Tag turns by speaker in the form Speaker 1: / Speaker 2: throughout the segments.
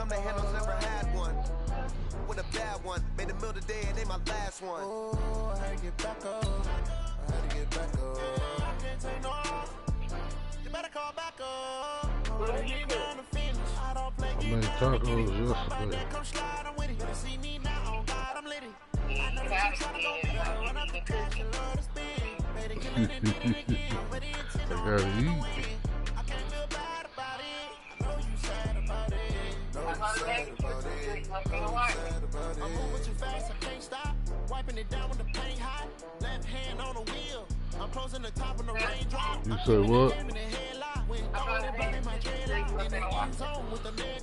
Speaker 1: on the handles, never had one. With a bad one, made a meal today and ain't my last one. Oh, I had to get back up. I had to get back up. I can't take no off. You better call back up. I don't play games. Come slide, I'm with it. You see me now, God, I'm lit. I know that you try to go me out, run up the cash, you love to spin. Better kill it and beat it again. But the intent on winning. I can't feel bad about it. I know you sad about it. I'm moving too fast, I can't stop. Wiping it down when the paint hot. Left hand on the wheel. I'm closing the top of the raindrop.
Speaker 2: You say what?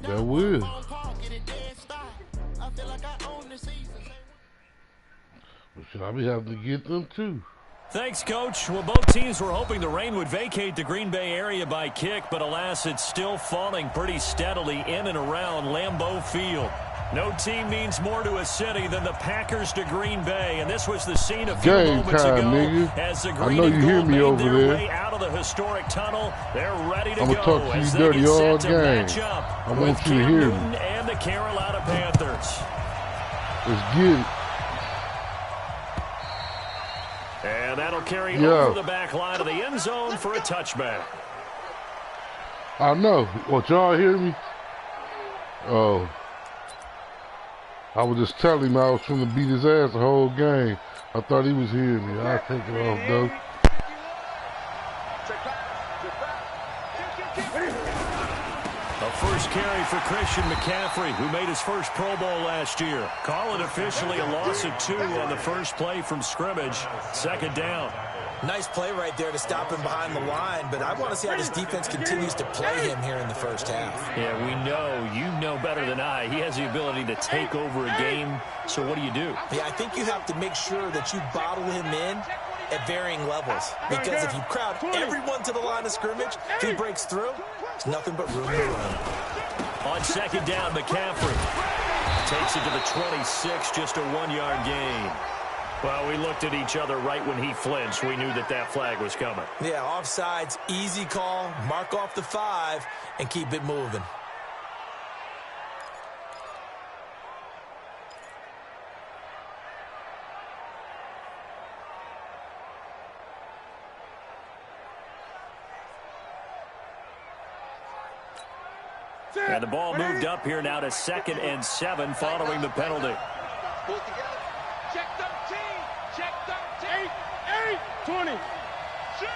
Speaker 2: That will. Should I be having to get them too?
Speaker 3: Thanks, Coach. Well, both teams were hoping the rain would vacate the Green Bay area by kick, but alas, it's still falling pretty steadily in and around Lambeau Field. No team means more to a city than the Packers to Green Bay, and this was the scene a few moments ago.
Speaker 2: Nigga.
Speaker 3: As the
Speaker 2: I
Speaker 3: Green
Speaker 2: know you
Speaker 3: and
Speaker 2: hear
Speaker 3: Gold
Speaker 2: me
Speaker 3: made
Speaker 2: over
Speaker 3: their
Speaker 2: there.
Speaker 3: way out of the historic tunnel. They're ready to
Speaker 2: I'm
Speaker 3: go
Speaker 2: gonna talk to
Speaker 3: as
Speaker 2: you
Speaker 3: they
Speaker 2: dirty
Speaker 3: get
Speaker 2: all
Speaker 3: set to
Speaker 2: game.
Speaker 3: match up
Speaker 2: I
Speaker 3: with
Speaker 2: want you to
Speaker 3: Cam
Speaker 2: hear
Speaker 3: Newton
Speaker 2: me.
Speaker 3: and the Carolina Panthers.
Speaker 2: Let's get it.
Speaker 3: And that'll carry over the back line of the end zone for a touchback.
Speaker 2: I know. What, y'all hear me? Oh. I was just telling him I was trying to beat his ass the whole game. I thought he was hearing me. I'll take it off, though.
Speaker 3: A first carry for Christian McCaffrey, who made his first Pro Bowl last year. Call it officially a loss of 2 on the first play from scrimmage. Second down.
Speaker 4: Nice play right there to stop him behind the line, but I want to see how this defense continues to play him here in the first half.
Speaker 3: Yeah, we know. You know better than I. He has the ability to take over a game, so what do you do?
Speaker 4: Yeah, I think you have to make sure that you bottle him in at varying levels, because if you crowd everyone to the line of scrimmage, if he breaks through, there's nothing but room to run.
Speaker 3: On second down, McCaffrey takes it to the 26, just a 1-yard gain. Well, we looked at each other right when he flinched. We knew that that flag was coming.
Speaker 4: Yeah, offsides, easy call, mark off the 5, and keep it moving.
Speaker 3: And the ball moved up here now to 2nd and 7 following the penalty.
Speaker 5: Pull it together. Check 13. Check 13. 8. 20. Shoot.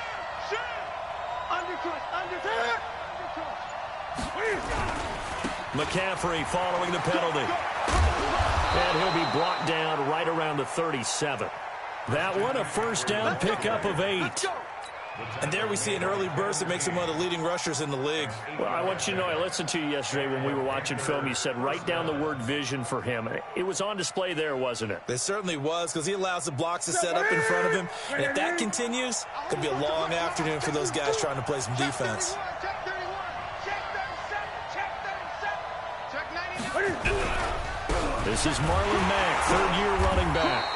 Speaker 5: Undercut.
Speaker 3: McCaffrey following the penalty. And he'll be brought down right around the 37. That one, a first down pickup of 8.
Speaker 4: And there we see an early burst that makes him one of the leading rushers in the league.
Speaker 3: Well, I want you to know, I listened to you yesterday when we were watching film. You said write down the word vision for him. It was on display there, wasn't it?
Speaker 4: It certainly was, because he allows the blocks to set up in front of him. And if that continues, it could be a long afternoon for those guys trying to play some defense.
Speaker 5: Check 31. Check 37. Check 99.
Speaker 3: This is Marlon Mack, third-year running back.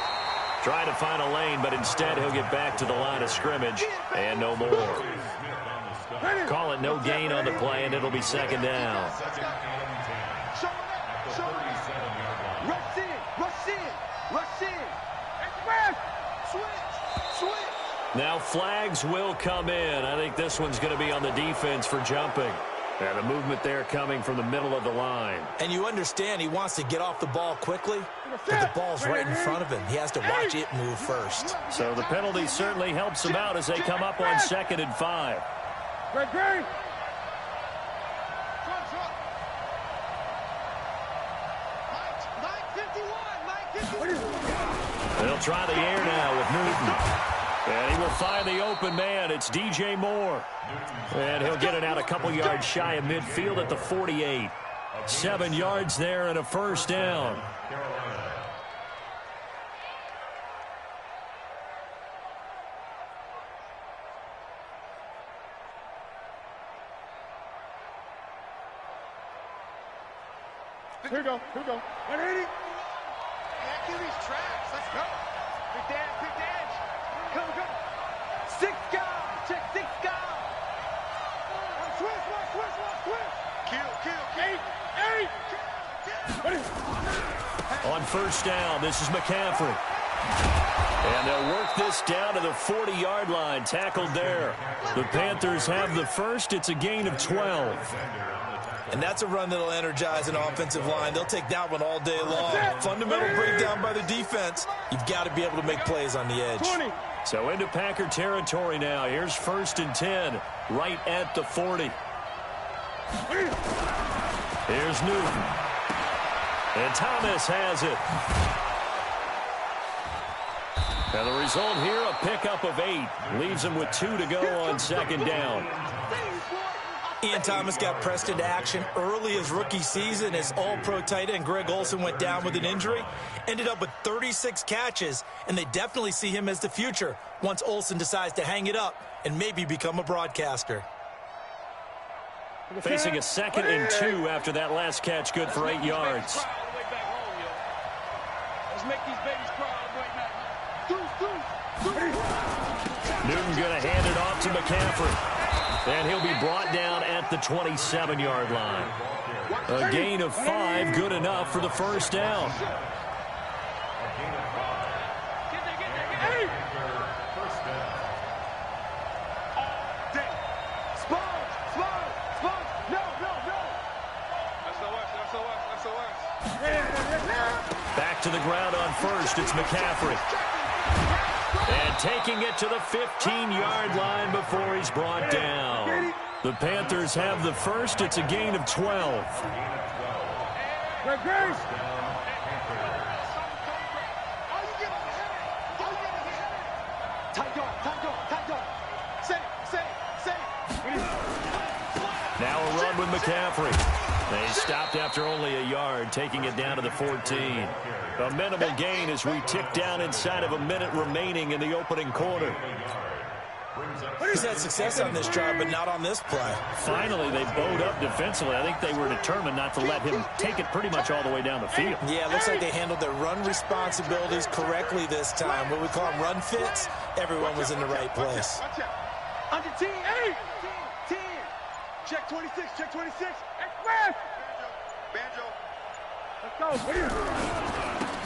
Speaker 3: Trying to find a lane, but instead he'll get back to the line of scrimmage, and no more. Call it no gain on the play, and it'll be second down. Now flags will come in. I think this one's going to be on the defense for jumping. And the movement there coming from the middle of the line.
Speaker 4: And you understand he wants to get off the ball quickly, but the ball's right in front of him. He has to watch it move first.
Speaker 3: So the penalty certainly helps him out as they come up on 2nd and 5.
Speaker 5: Great.
Speaker 3: They'll try the air now with Newton. And he will find the open man. It's DJ Moore. And he'll get it out a couple yards shy of midfield at the 48. 7 yards there and a first down.
Speaker 5: Here we go. 180. Active these tracks. Let's go. Big edge. Come. 6 guys. Check 6 guys. Switch. Kill. 8.
Speaker 3: On first down, this is McCaffrey. And they'll work this down to the 40-yard line, tackled there. The Panthers have the first. It's a gain of 12.
Speaker 4: And that's a run that'll energize an offensive line. They'll take that one all day long. Fundamental breakdown by the defense. You've got to be able to make plays on the edge.
Speaker 3: So into Packer territory now. Here's first and 10, right at the 40. Here's Newton. And Thomas has it. And the result here, a pickup of 8. Leaves him with 2 to go on second down.
Speaker 4: Ian Thomas got pressed into action early his rookie season as all-pro tight end Greg Olsen went down with an injury. Ended up with 36 catches, and they definitely see him as the future once Olsen decides to hang it up and maybe become a broadcaster.
Speaker 3: Facing a 2nd and 2 after that last catch, good for 8 yards.
Speaker 5: Let's make these babies cry all the way back.
Speaker 3: Newton going to hand it off to McCaffrey. And he'll be brought down at the 27-yard line. A gain of 5, good enough for the first down. Back to the ground on first, it's McCaffrey. And taking it to the 15-yard line before he's brought down. The Panthers have the first. It's a gain of 12. Now a run with McCaffrey. They stopped after only a yard, taking it down to the 14. A minimal gain as we tick down inside of a minute remaining in the opening quarter.
Speaker 4: He's had success on this drive, but not on this play.
Speaker 3: Finally, they bowed up defensively. I think they were determined not to let him take it pretty much all the way down the field.
Speaker 4: Yeah, it looks like they handled their run responsibilities correctly this time. What we call them run fits, everyone was in the right place.
Speaker 5: Under 10, 8, 10. Check 26, check 26. Express! Banjo. Let's go.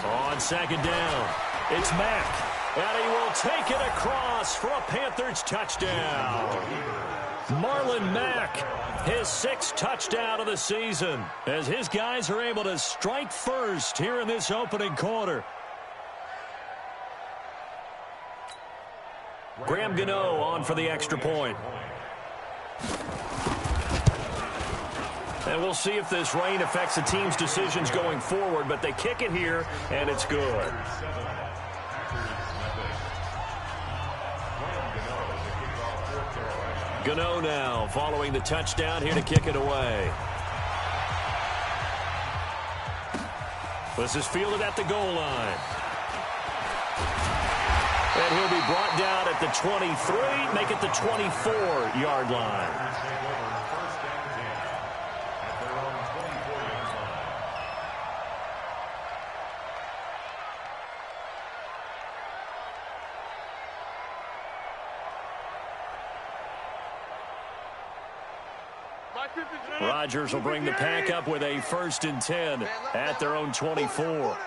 Speaker 3: On second down, it's Mack. And he will take it across for a Panthers touchdown. Marlon Mack, his 6th touchdown of the season, as his guys are able to strike first here in this opening quarter. Graham Gano on for the extra point. And we'll see if this rain affects the team's decisions going forward, but they kick it here, and it's good. Gano now following the touchdown here to kick it away. This is fielded at the goal line. And he'll be brought down at the 23, make it the 24-yard line. Rodgers will bring the pack up with a 1st and 10 at their own 24.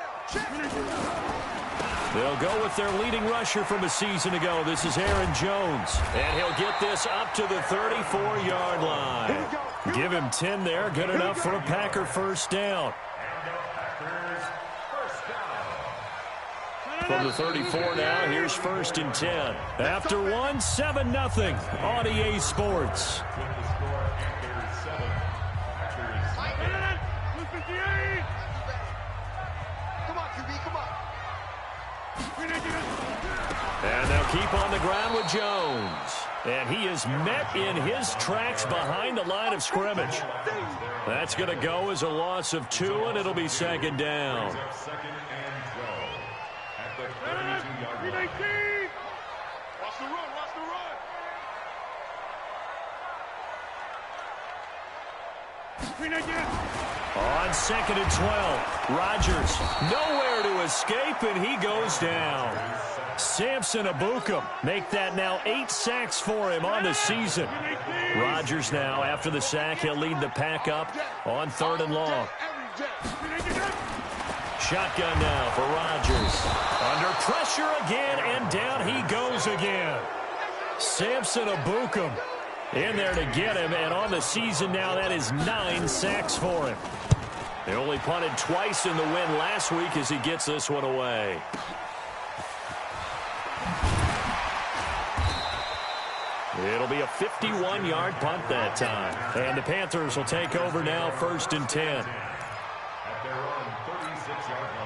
Speaker 3: They'll go with their leading rusher from a season ago. This is Aaron Jones. And he'll get this up to the 34-yard line. Give him 10 there. Good enough for a Packer first down. From the 34 now, here's 1st and 10. After one, 7-0 on EA Sports. And they'll keep on the ground with Jones. And he is met in his tracks behind the line of scrimmage. That's going to go as a loss of 2, and it'll be 2nd down. On 2nd and 12, Rodgers nowhere to escape, and he goes down. Samson Abukum make that now 8 sacks for him on the season. Rodgers now, after the sack, he'll lead the pack up on 3rd and long. shotgun now for Rodgers. Under pressure again, and down he goes again. Samson Abukum in there to get him, and on the season now, that is 9 sacks for him. They only punted twice in the win last week as he gets this one away. It'll be a 51-yard punt that time. And the Panthers will take over now, 1st and 10.
Speaker 1: At their own 36-yard line.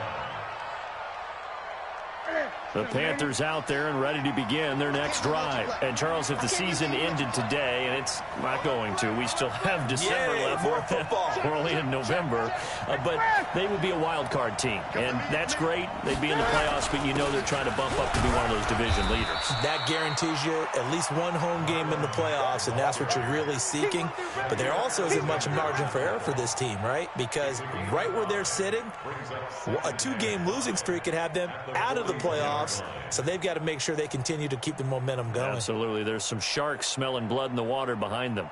Speaker 3: The Panthers out there and ready to begin their next drive. And, Charles, if the season ended today, and it's not going to, we still have December left.
Speaker 4: More football.
Speaker 3: We're only in November. But they would be a wild card team. And that's great. They'd be in the playoffs, but you know they're trying to bump up to be one of those division leaders.
Speaker 4: That guarantees you at least one home game in the playoffs, and that's what you're really seeking. But there also isn't much margin for error for this team, right? Because right where they're sitting, a 2-game losing streak could have them out of the playoffs. So they've got to make sure they continue to keep the momentum going.
Speaker 3: Absolutely. There's some sharks smelling blood in the water behind them.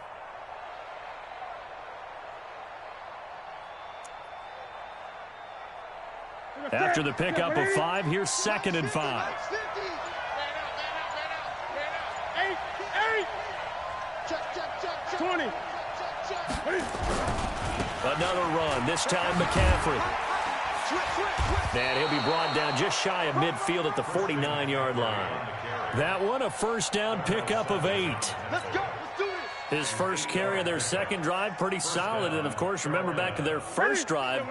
Speaker 3: After the pickup of 5, here's 2nd and 5.
Speaker 5: 20.
Speaker 3: Another run, this time McCaffrey. And he'll be brought down just shy of midfield at the 49-yard line. That one, a 1st down pickup of 8.
Speaker 5: Let's go. Let's do this.
Speaker 3: His first carry of their second drive, pretty solid. And, of course, remember back to their first drive,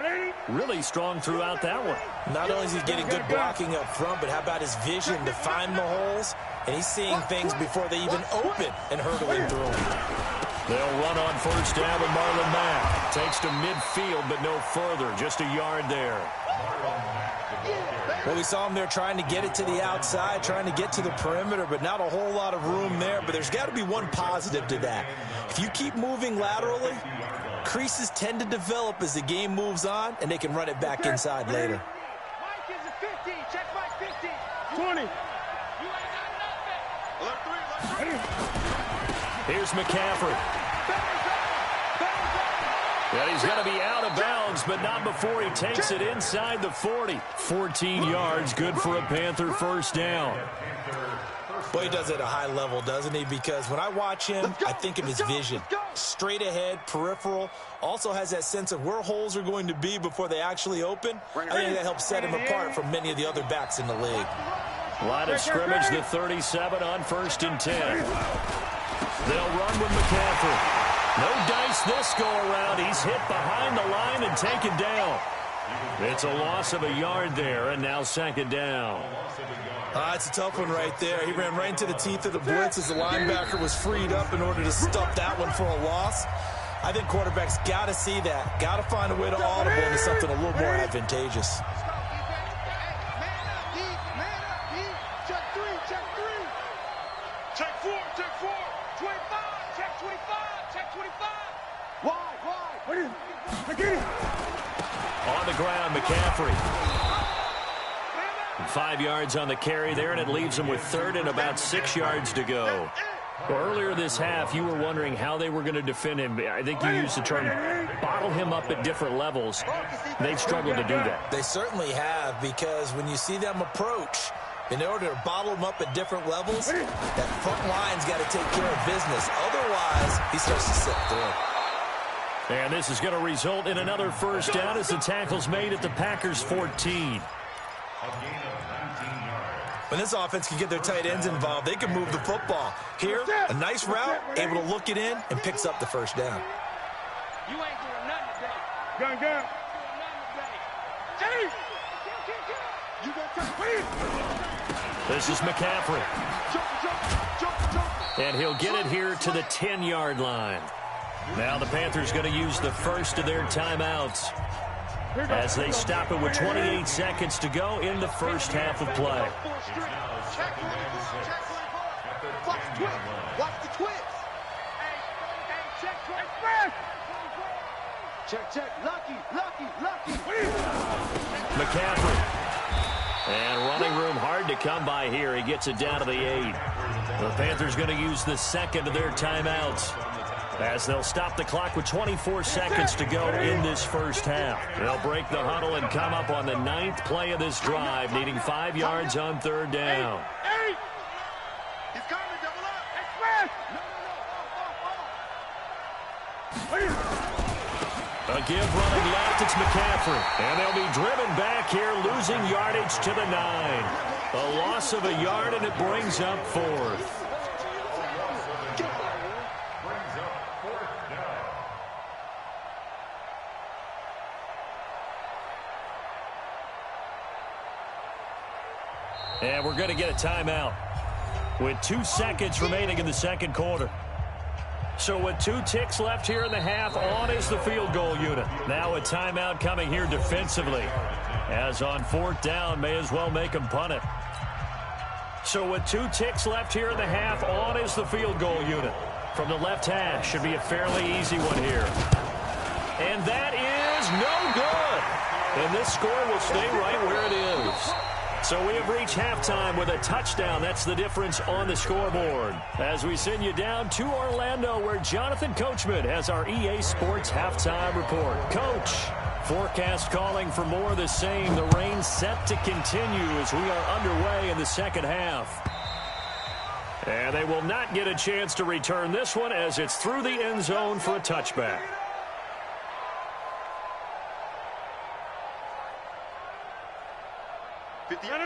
Speaker 3: really strong throughout that one.
Speaker 4: Not only is he getting good blocking up front, but how about his vision to find the holes? And he's seeing things before they even open and hurdling through them.
Speaker 3: They'll run on 1st down with Marlon Mack. Takes to midfield, but no further. Just a yard there.
Speaker 4: Well, we saw him there trying to get it to the outside, trying to get to the perimeter, but not a whole lot of room there. But there's got to be one positive to that. If you keep moving laterally, creases tend to develop as the game moves on, and they can run it back inside later.
Speaker 5: Mike is a 50. Check Mike 50. 20. You ain't got nothing.
Speaker 3: Here's McCaffrey. And he's going to be out of bounds, but not before he takes it inside the 40. 14 yards, good for a Panther 1st down.
Speaker 4: Well, he does it at a high level, doesn't he? Because when I watch him, I think of his vision. Straight ahead, peripheral. Also has that sense of where holes are going to be before they actually open. I think that helps set him apart from many of the other backs in the league.
Speaker 3: Line of scrimmage, the 37 on 1st and 10. They'll run with McCaffrey. No dice this go-around. He's hit behind the line and taken down. It's a loss of a yard there, and now 2nd down.
Speaker 4: It's a tough one right there. He ran right into the teeth of the blitz as the linebacker was freed up in order to stuff that one for a loss. I think quarterbacks got to see that. Got to find a way to audible into something a little more advantageous.
Speaker 5: Check 3. Check 4. Check 4. 25. Check 25. Check 25. Why? What is it? I get it.
Speaker 3: On the ground, McCaffrey. 5 yards on the carry there, and it leaves him with 3rd and about 6 yards to go. Well, earlier this half, you were wondering how they were going to defend him. I think you used the term bottle him up at different levels. They've struggled to do that.
Speaker 4: They certainly have, because when you see them approach, in order to bottle him up at different levels, that front line's got to take care of business. Otherwise, he starts to slip through.
Speaker 3: And this is going to result in another 1st down as the tackle's made at the Packers' 14.
Speaker 4: When this offense can get their tight ends involved, they can move the football. Here, a nice route, able to look it in, and picks up the 1st down.
Speaker 5: You ain't doing nothing today. Gun. Hey! You gonna try to win?
Speaker 3: This is McCaffrey.
Speaker 5: Jump.
Speaker 3: And he'll get it here to the 10-yard line. Now the Panthers going to use the first of their timeouts as they stop it with 28 seconds to go in the first half of play.
Speaker 5: Watch the twist. Check. Lucky.
Speaker 3: McCaffrey. And running room hard to come by here. He gets it down to the 8. The Panthers going to use the second of their timeouts. as they'll stop the clock with 24 seconds to go in this first half. They'll break the huddle and come up on the 9th play of this drive, needing 5 yards on 3rd down.
Speaker 5: He's coming, double up. Express!
Speaker 3: A give running left, it's McCaffrey. And they'll be driven back here, losing yardage to the 9. A loss of a yard, and it brings up 4th. And we're going to get a timeout with 2 seconds remaining in the second quarter. So with 2 ticks left here in the half, on is the field goal unit. Now a timeout coming here defensively. As on 4th down, may as well make them punt it. So with 2 ticks left here in the half, on is the field goal unit. From the left hash, should be a fairly easy one here. And that is no good. And this score will stay right where it is. So we have reached halftime with a touchdown. That's the difference on the scoreboard. As we send you down to Orlando, where Jonathan Coachman has our EA Sports halftime report. Coach, forecast calling for more of the same. The rain set to continue as we are underway in the second half. And they will not get a chance to return this one as it's through the end zone for a touchback.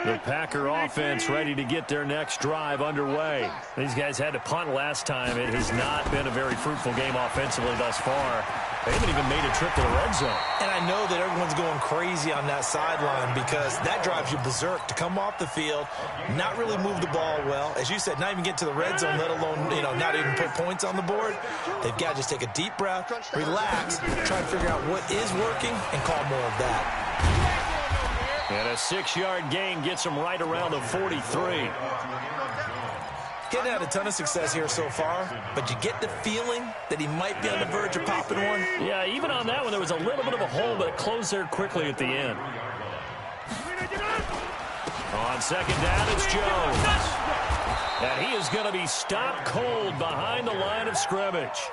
Speaker 3: The Packer offense ready to get their next drive underway. These guys had to punt last time. It has not been a very fruitful game offensively thus far. They haven't even made a trip to the red zone. And I know that everyone's going crazy on that sideline because that drives you berserk to come off the field, not really move the ball well. As you said, not even get to the red zone, let alone, not even put points on the board. They've got to just take a deep breath, relax, try to figure out what is working, and call more of that. And a 6-yard gain gets him right around the 43. Getting had a ton of success here so far, but you get the feeling that he might be on the verge of popping one. Yeah, even on that one, there was a little bit of a hole, but it closed there quickly at the end. On 2nd down, it's Jones. And he is going to be stopped cold behind the line of scrimmage.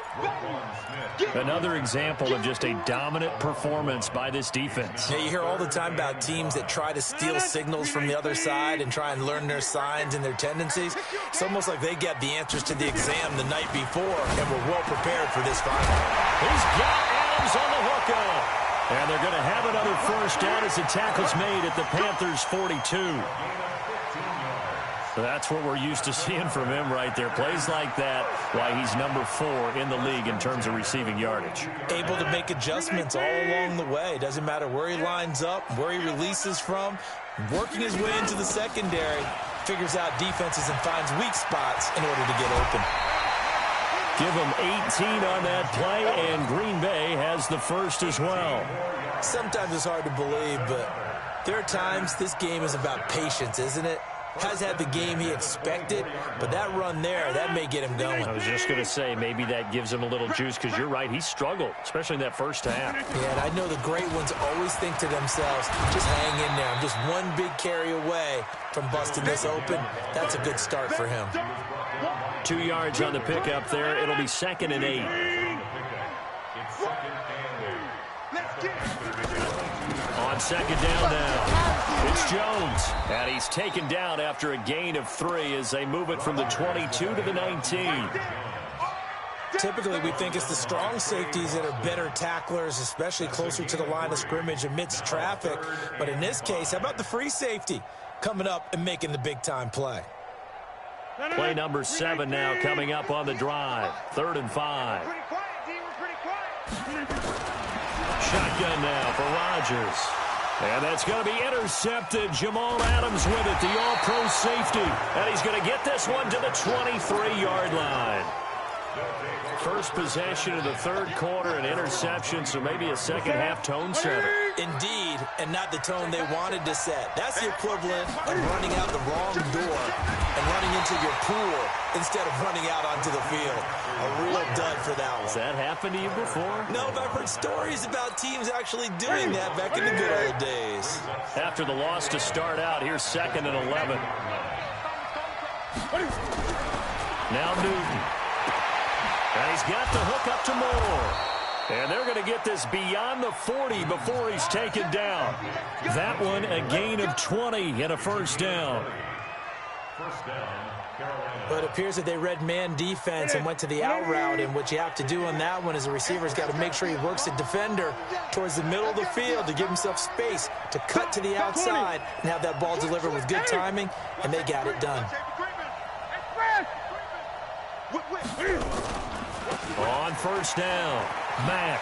Speaker 3: Another example of just a dominant performance by this defense. Yeah, you hear all the time about teams that try to steal signals from the other side and try and learn their signs and their tendencies. It's almost like they get the answers to the exam the night before and were well prepared for this final. He's got Adams on the hookup. And they're going to have another first down as the tackle's made at the Panthers' 42. That's what we're used to seeing from him right there. Plays like that, why he's number 4 in the league in terms of receiving yardage. Able to make adjustments all along the way. Doesn't matter where he lines up, where he releases from. Working his way into the secondary, figures out defenses and finds weak spots in order to get open. Give him 18 on that play, and Green Bay has the first as well. Sometimes it's hard to believe, but there are times this game is about patience, isn't it? Has had the game he expected, but that run there, that may get him going. I was just going to say, maybe that gives him a little juice, because you're right, he struggled, especially in that first half. Yeah, and I know the great ones always think to themselves, just hang in there. I'm just one big carry away from busting this open. That's a good start for him. 2 yards on the pickup there. It'll be 2nd and 8. On 2nd down now. It's Jones, and he's taken down after a gain of 3 as they move it from the 22 to the 19. Typically, we think it's the strong safeties that are better tacklers, especially closer to the line of scrimmage amidst traffic. But in this case, how about the free safety coming up and making the big-time play? Play number 7 now coming up on the drive. 3rd and 5. Shotgun now for Rodgers. And that's going to be intercepted. Jamal Adams with it, the all-pro safety. And he's going to get this one to the 23-yard line. First possession of the 3rd quarter, an interception, so maybe a second-half tone setter. Indeed, and not the tone they wanted to set. That's the equivalent of running out the wrong door and running into your pool instead of running out onto the field. A real dud for that one. Has that happened to you before? No, but I've heard stories about teams actually doing that back in the good old days. After the loss to start out, here's 2nd and 11. Now Newton. And he's got the hook up to Moore. And they're going to get this beyond the 40 before he's taken down. That one a gain of 20 and a first down.
Speaker 4: But it appears that they read man defense and went to the out route, and what you have to do on that one is the receiver's got to make sure he works the defender towards the middle of the field to give himself space to cut to the outside and have that ball delivered with good timing, and they got it done.
Speaker 3: On first down, Mack.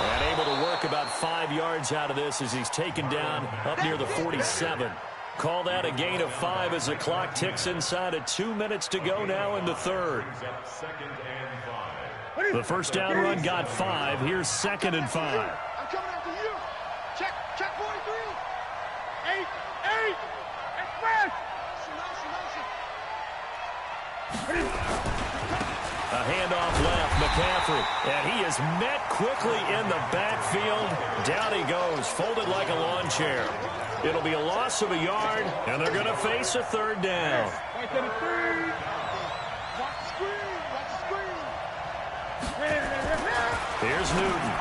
Speaker 3: And able to work about 5 yards out of this as he's taken down up near the 47. Call that a gain of 5 as the clock ticks inside of 2 minutes to go now in the third. The first down run got 5. Here's 2nd and 5.
Speaker 5: I'm coming after you. Check 43. 8. Express.
Speaker 3: A handoff left, McCaffrey. And he is met quickly in the backfield. Down he goes, folded like a lawn chair. It'll be a loss of a yard, and they're going to face a third down.
Speaker 5: Watch the screen.
Speaker 3: Here's Newton.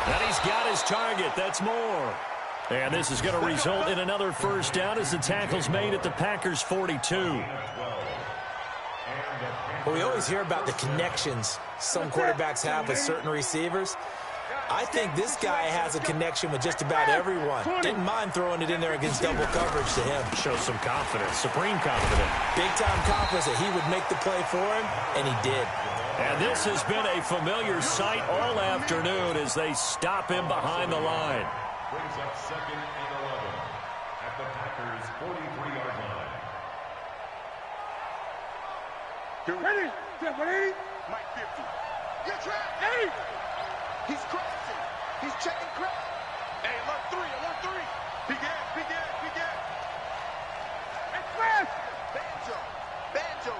Speaker 3: And he's got his target. That's Moore. And this is going to result in another first down as the tackle's made at the Packers' 42.
Speaker 4: Well, we always hear about the connections some quarterbacks have with certain receivers. I think this guy has a connection with just about everyone. Didn't mind throwing it in there against double coverage to him.
Speaker 3: Shows some confidence, supreme confidence.
Speaker 4: Big-time confidence that he would make the play for him, and he did.
Speaker 3: And this has been a familiar sight all afternoon as they stop him behind the line.
Speaker 6: Brings up 2nd and 11 at the Packers' 43-yard line.
Speaker 5: Ready? Mike 50. Get trapped. 8. He's crossing. He's checking crowd. Hey, alert 3. Big gas. Express. Banjo.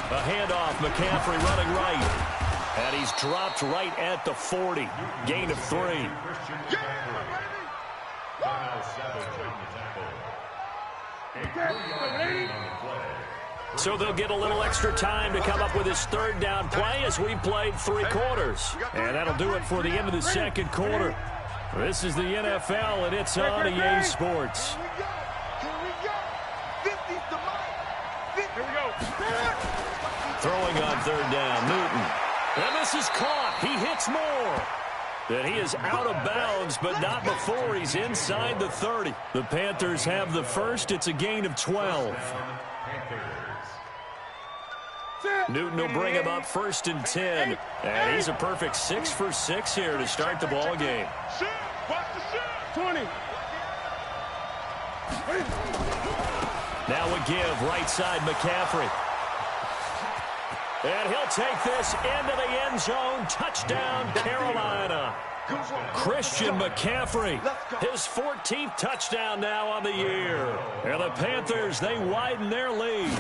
Speaker 3: A handoff, McCaffrey running right. And he's dropped right at the 40. Gain of 3. So they'll get a little extra time to come up with his third down play as we played 3 quarters. And that'll do it for the end of the second quarter. This is the NFL, and it's on EA Sports.
Speaker 5: Here we go. 50's the mic. Here we go.
Speaker 3: Throwing on third down, Newton. And this is caught. He hits Moore. And he is out of bounds, but not before he's inside the 30. The Panthers have the first. It's a gain of 12. Newton will bring him up 1st and 10. And he's a perfect 6 for 6 here to start the ball game.
Speaker 5: 20.
Speaker 3: Now a give, right side McCaffrey. And he'll take this into the end zone. Touchdown, Carolina. Christian McCaffrey, his 14th touchdown now on the year. And the Panthers, they widen their lead.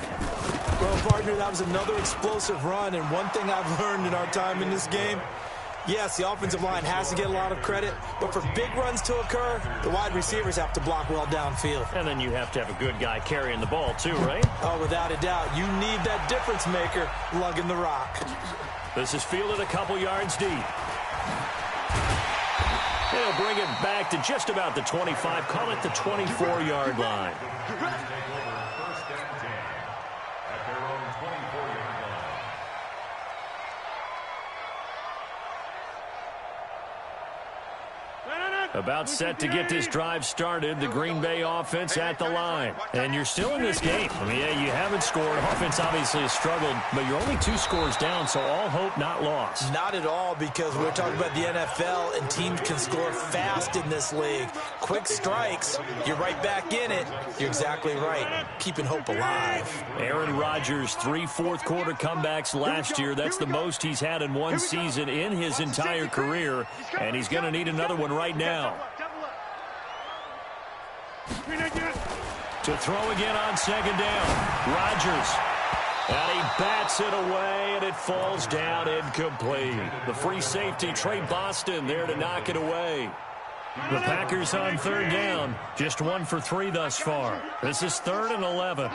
Speaker 4: Well, partner, that was another explosive run, and one thing I've learned in our time in this game, yes, the offensive line has to get a lot of credit, but for big runs to occur, the wide receivers have to block well downfield.
Speaker 3: And then you have to have a good guy carrying the ball too, right?
Speaker 4: Oh, without a doubt. You need that difference maker lugging the rock.
Speaker 3: This is fielded a couple yards deep. They'll bring it back to just about the 25, call it the 24-yard line. About set to get this drive started, the Green Bay offense at the line. And you're still in this game. I mean, yeah, you haven't scored. Offense obviously has struggled, but you're only 2 scores down, so all hope not lost.
Speaker 4: Not at all, because we're talking about the NFL, and teams can score fast in this league. Quick strikes, you're right back in it. You're exactly right. Keeping hope alive.
Speaker 3: Aaron Rodgers, 3 fourth-quarter comebacks last year. That's the most he's had in one season in his entire career, and he's going to need another one right now. To throw again on 2nd down. Rodgers. And he bats it away, and it falls down incomplete. The free safety, Trey Boston, there to knock it away. The Packers on 3rd down. Just 1 for 3 thus far. This is 3rd and 11.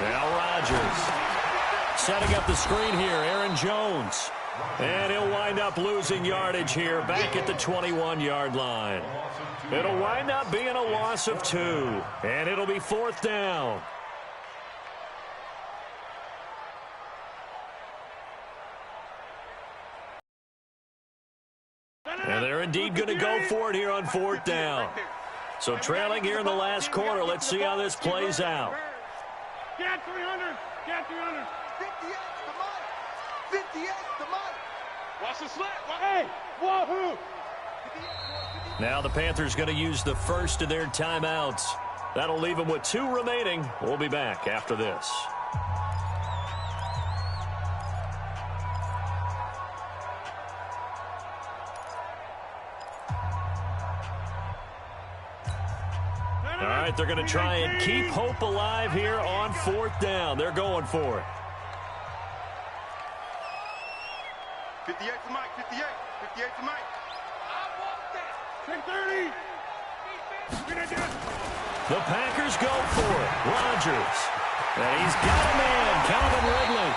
Speaker 3: Now Rodgers setting up the screen here. Aaron Jones. And he'll wind up losing yardage here back at the 21-yard line. It'll wind up being a loss of 2. And it'll be 4th down. And they're indeed going to go for it here on 4th down. So trailing here in the last quarter. Let's see how this plays out.
Speaker 5: Get 300. Get 300.
Speaker 1: 58 the mic. 58 the mic.
Speaker 5: Watch the slant. Hey, wahoo.
Speaker 3: Now the Panthers going to use the first of their timeouts. That'll leave them with 2 remaining. We'll be back after this. All right, they're going to try and keep hope alive here on 4th down. They're going for it.
Speaker 5: 58 to Mike, 58. 58 to Mike. I want that. 10-30.
Speaker 3: The Packers go for it. Rodgers. And he's got a man, Calvin Ridley.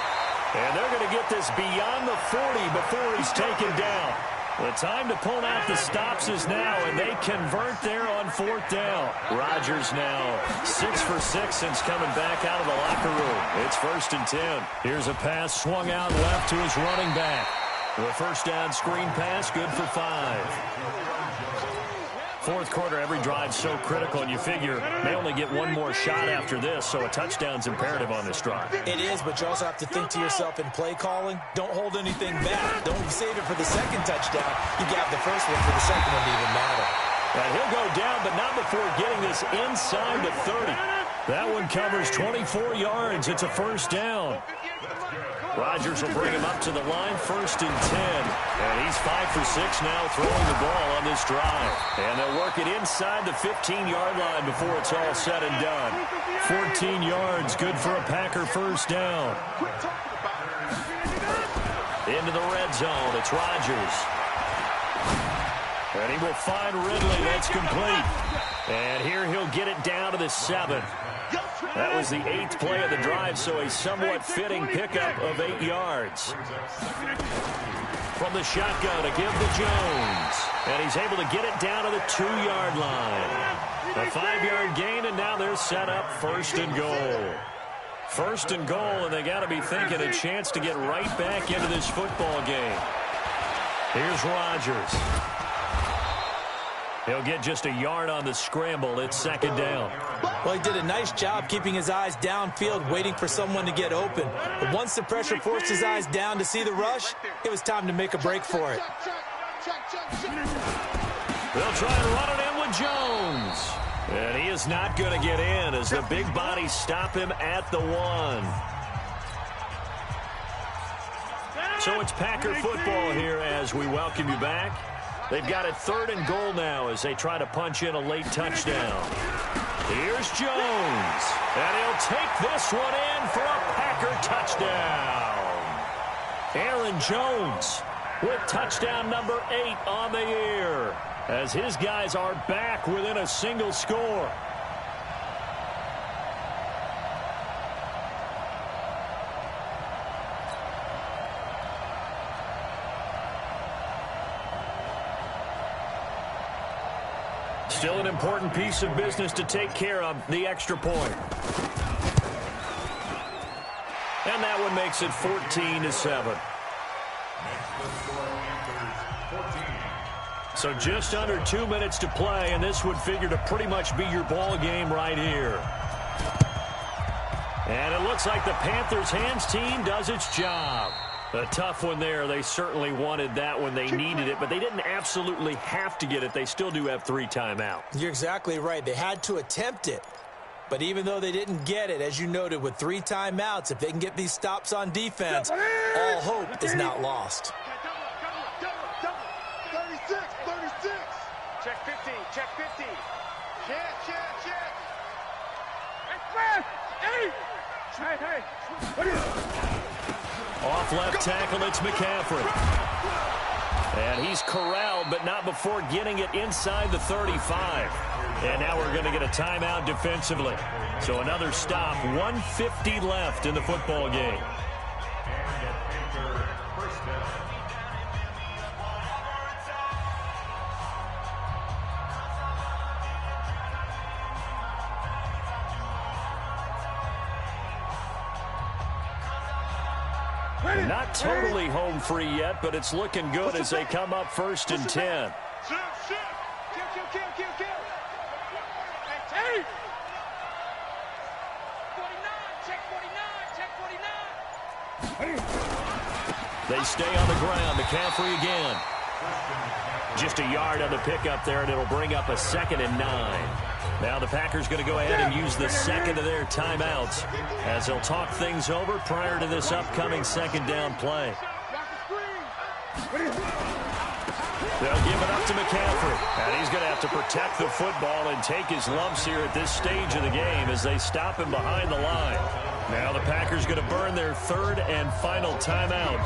Speaker 3: And they're going to get this beyond the 40 before he's taken down. The time to pull out the stops is now, and they convert there on 4th down. Rodgers now 6 for 6 since coming back out of the locker room. It's 1st and 10. Here's a pass swung out left to his running back. The first down screen pass, good for 5. 4th quarter, every drive so critical, and you figure they only get one more shot after this, so a touchdown's imperative on this drive.
Speaker 4: It is, but you also have to think to yourself in play calling, don't hold anything back. Don't save it for the second touchdown. You got the first one for the second one to even matter.
Speaker 3: And he'll go down, but not before getting this inside the 30. That one covers 24 yards. It's a 1st down. Rodgers will bring him up to the line, 1st and 10. And he's 5 for 6 now throwing the ball on this drive. And they'll work it inside the 15-yard line before it's all said and done. 14 yards, good for a Packer 1st down. Into the red zone, it's Rodgers. And he will find Ridley, that's complete. And here he'll get it down to the 7. That was the 8th play of the drive, so a somewhat fitting pickup of 8 yards. From the shotgun to give to Jones. And he's able to get it down to the 2-yard line. A 5-yard gain, and now they're set up 1st and goal. 1st and goal, and they got to be thinking a chance to get right back into this football game. Here's Rodgers. He'll get just a yard on the scramble. It's 2nd down.
Speaker 4: Well, he did a nice job keeping his eyes downfield, waiting for someone to get open. But once the pressure forced his eyes down to see the rush, it was time to make a break for it.
Speaker 3: They'll try and run it in with Jones. And he is not going to get in as the big bodies stop him at the 1. So it's Packer football here as we welcome you back. They've got it 3rd and goal now as they try to punch in a late touchdown. Here's Jones. And he'll take this one in for a Packer touchdown. Aaron Jones with touchdown number 8 on the year as his guys are back within a single score. Still an important piece of business to take care of, the extra point. And that one makes it 14-7. So just under 2 minutes to play, and this would figure to pretty much be your ball game right here. And it looks like the Panthers' hands team does its job. A tough one there. They certainly wanted that when they needed it, but they didn't absolutely have to get it. They still do have 3 timeouts.
Speaker 4: You're exactly right. They had to attempt it. But even though they didn't get it, as you noted, with 3 timeouts, if they can get these stops on defense, all hope is not lost.
Speaker 5: 36, 36. Check 15, check 15. Check. Hey. What is it?
Speaker 3: Off left tackle, it's McCaffrey. And he's corralled, but not before getting it inside the 35. And now we're going to get a timeout defensively. So another stop, 1:50 left in the football game. Not totally home free yet, but it's looking good as they come up 1st and 10. They stay on the ground. McCaffrey again. Just a yard on the pickup there, and it'll bring up a 2nd and 9. Now the Packers going to go ahead and use the second of their timeouts as they'll talk things over prior to this upcoming 2nd down play. They'll give it up to McCaffrey, and he's going to have to protect the football and take his lumps here at this stage of the game as they stop him behind the line. Now the Packers going to burn their 3rd and final timeout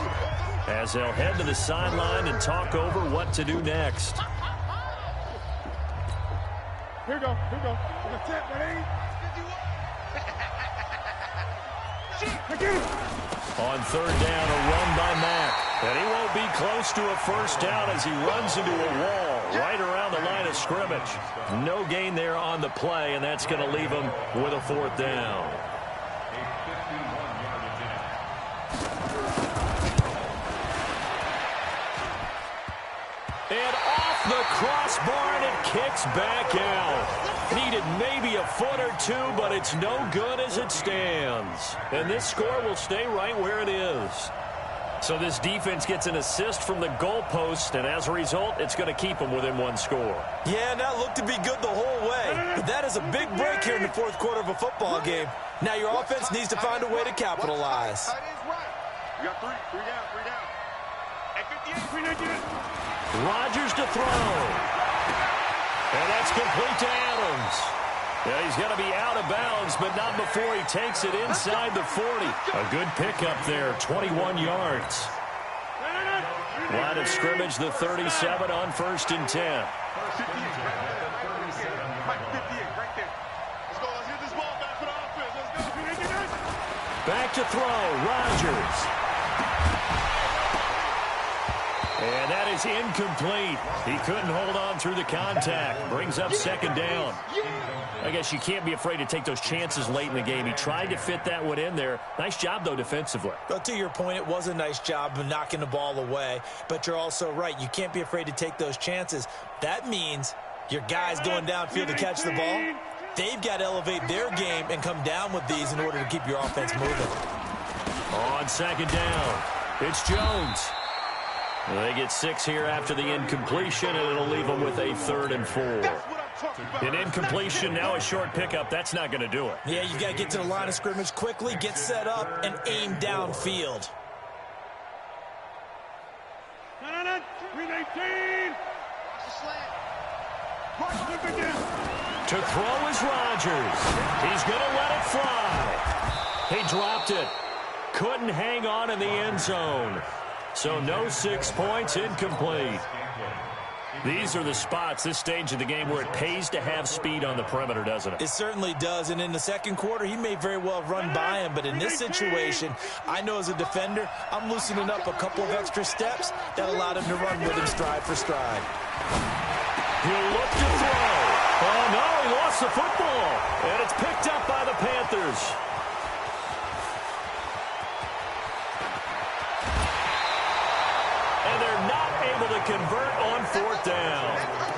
Speaker 3: as they'll head to the sideline and talk over what to do next.
Speaker 5: Here we go.
Speaker 3: On 3rd down, a run by Mack. And he won't be close to a 1st down as he runs into a wall right around the line of scrimmage. No gain there on the play, and that's going to leave him with a 4th down. And off the crossbar, and it kicks back out. Needed maybe a foot or two, but it's no good as it stands. And this score will stay right where it is. So this defense gets an assist from the goalpost, and as a result, it's going to keep them within 1 score.
Speaker 4: Yeah, and that looked to be good the whole way. But that is a big break here in the 4th quarter of a football game. Now your offense needs to find a way to capitalize.
Speaker 5: You got 3 down. At 58,
Speaker 3: Rodgers to throw. And that's complete to Adams. Yeah, he's going to be out of bounds, but not before he takes it inside the 40. A good pickup there, 21 yards. Line of scrimmage, the 37 on 1st and 10. Back to throw, Rodgers. And that is incomplete. He couldn't hold on through the contact. Brings up 2nd down. I guess you can't be afraid to take those chances late in the game. He tried to fit that one in there. Nice job, though, defensively.
Speaker 4: Well, to your point, it was a nice job of knocking the ball away. But you're also right. You can't be afraid to take those chances. That means your guys going downfield to catch the ball, they've got to elevate their game and come down with these in order to keep your offense moving.
Speaker 3: On 2nd down, it's Jones. They get 6 here after the incompletion, and it'll leave them with a 3rd and 4. An incompletion, now a short pickup. That's not going to do it.
Speaker 4: Yeah, you got to get to the line of scrimmage quickly, get set up, and aim downfield.
Speaker 5: 319.
Speaker 3: To throw is Rodgers. He's going to let it fly. He dropped it. Couldn't hang on in the end zone. So no 6 points, incomplete. These are the spots, this stage of the game, where it pays to have speed on the perimeter, doesn't it?
Speaker 4: It certainly does, and in the 2nd quarter, he may very well have run by him, but in this situation, I know as a defender, I'm loosening up a couple of extra steps that allowed him to run with him stride for stride.
Speaker 3: He'll look to throw. Oh, no, he lost the football, and it's picked up by the Panthers. And they're not able to convert on 4th down.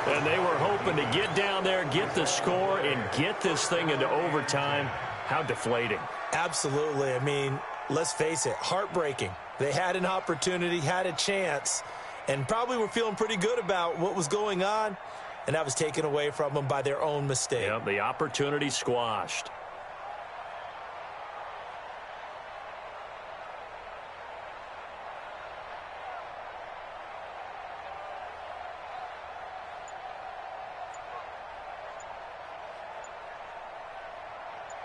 Speaker 3: And they were hoping to get down there, get the score, and get this thing into overtime. How deflating.
Speaker 4: Absolutely. I mean, let's face it, heartbreaking. They had an opportunity, had a chance, and probably were feeling pretty good about what was going on, and that was taken away from them by their own mistake.
Speaker 3: Yeah, the opportunity squashed.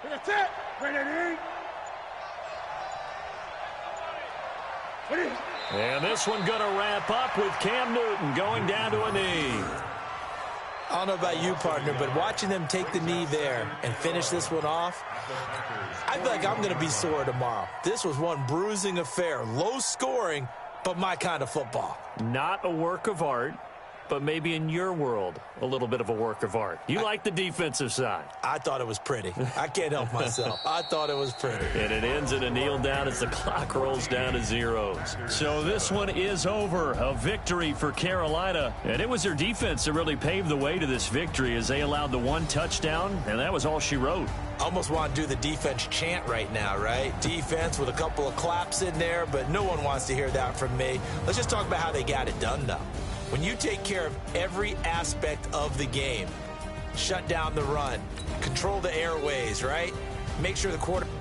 Speaker 5: That's it.
Speaker 3: And this one going to wrap up with Cam Newton going down to a knee.
Speaker 4: I don't know about you, partner, but watching them take the knee there and finish this one off, I feel like I'm going to be sore tomorrow. This was one bruising affair. Low scoring, but my kind of football.
Speaker 3: Not a work of art, but maybe in your world, a little bit of a work of art. You like the defensive side.
Speaker 4: I thought it was pretty. I can't help myself. I thought it was pretty.
Speaker 3: And it ends in a kneel down as the clock rolls down to zeros. So this one is over. A victory for Carolina. And it was their defense that really paved the way to this victory as they allowed the one touchdown, and that was all she wrote.
Speaker 4: I almost want to do the defense chant right now, right? Defense with a couple of claps in there, but no one wants to hear that from me. Let's just talk about how they got it done, though. When you take care of every aspect of the game, shut down the run, control the airways, right? Make sure the quarterback